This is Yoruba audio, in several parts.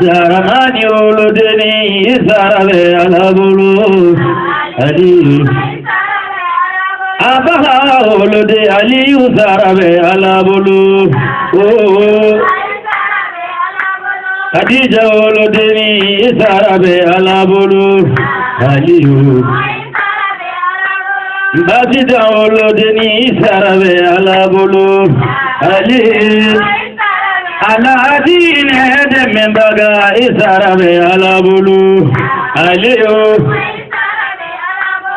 Jaramani olodeni isarabe alabulu Ali Abaha olode Ali usarabe alabulu Khadija olodeni isarabe alabulu Ali Bazida olodeni isarabe alabulu Ali Aladine de membaga isarabe alabulu aliyo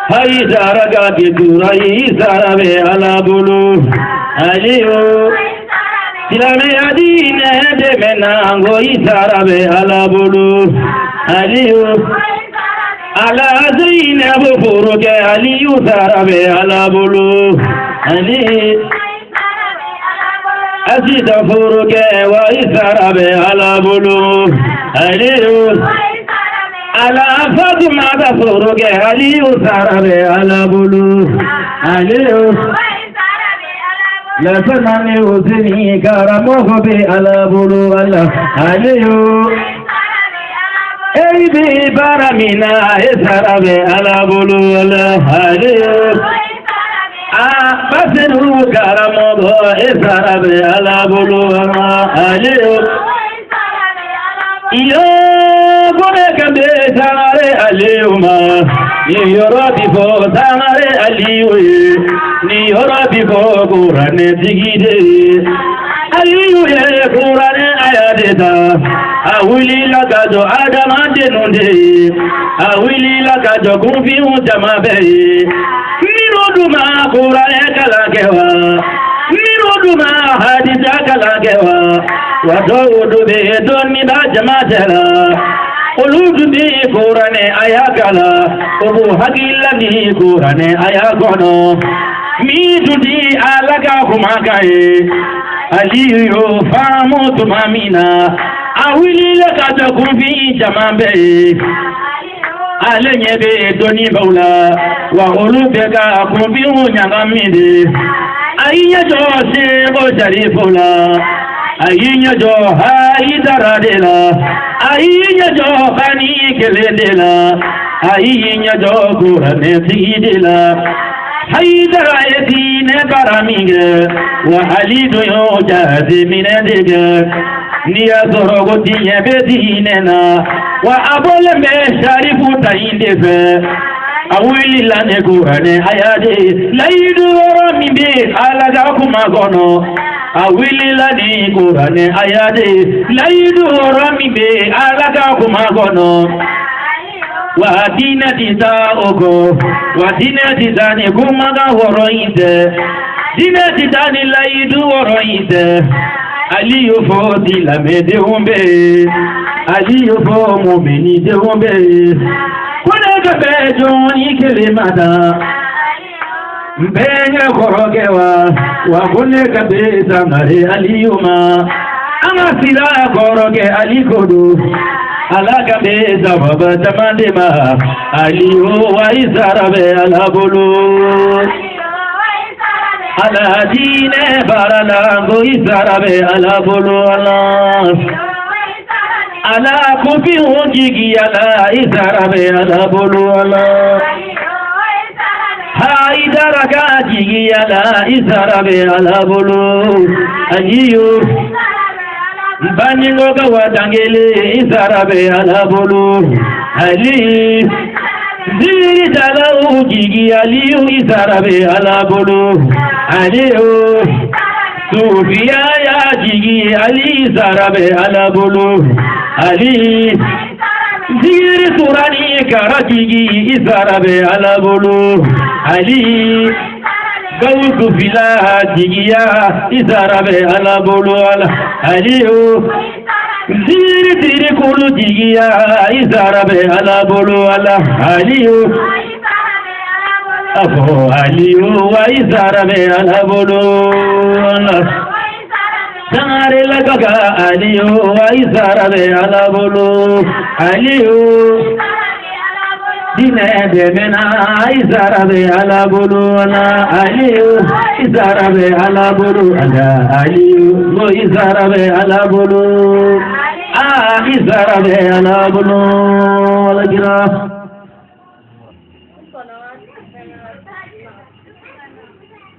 haidaraga bidura isarabe alabulu aliyo silame adine de menango isarabe alabulu aliyo alazine bufuruge aliyo sarabe alabulu aliyo Asida furuke wa isarabe alabulu aliyu ala Fatima da furuke aliyu sarabe alabulu aliyu la sanani usini karamoho bi alabulu aliyu eybi baramina isarabe alabulu aliyu Basiru karamogo isarabe alabulu aliyo Iyo gune kambe sanare aliyuma Ni yoroti fo sanare aliyo Ni yoroti fo kurane tigide Aliyo ye kurane ayadeta Awili lakajo adamande nunde Awili lakajo kumfi ujamabe Niroduma kurane kalakewa Niroduma hadija kalakewa Wadodo be doni da jamatela Oludumi kurane ayakala Obu hagila ni kurane ayagono Mi tudi alaga kumakaye Aliyo famu tumamina Awili lakajo kumfi jamabe Alenyebe doni baula wa olubeka kumbi unyangamide ayinya jo se bo jarifula ayinya jo haidaradela ayinya jo bani keledela ayinya jo kurane tidela haidara yatine baraminge wa alido yo jazimine dege niya zorogo tinye bedinena wa abole me sharifu taindefe awili lane kurane ayade laidu romimbe alaga kumagono awili lane kurane ayade laidu romimbe alaga kumagono wa dina dita ogo wa dina dita ne kumaga horoinde dina dita ne laidu horoinde aliyo fo dilamede humbe aliyo fo mumini de humbe kone gabe joni kelimada mbenye korogewa wa kone gabe zamare aliyuma amasira koroge alikodo alaga be zababa tamandema aliyo wa isarabe alabulu ala dine baralango isarabe alabulu ala kufi hujigi ala isarabe alabulu haidaraga jigi ala isarabe alabulu aliyo Baningo kawadangele isarabe alabulu ali Ziri jala ujigi aliyu isarabe alabulu aliyu Sufiya ya jigi ali isarabe alabulu ali Ziri surani kara jigi isarabe alabulu ali Gautu fila jigiya isarabe alabulu aliyu Ziri tiri kulu jigiya isarabe alabulu aliyu afọ aliyu wa isarabe alabolo sangare lagaga aliyu wa isarabe alabolo aliyu dine demena isarabe alabolo na aliyu isarabe alabolo ala aliyu wa isarabe alabolo isarabe alabolo la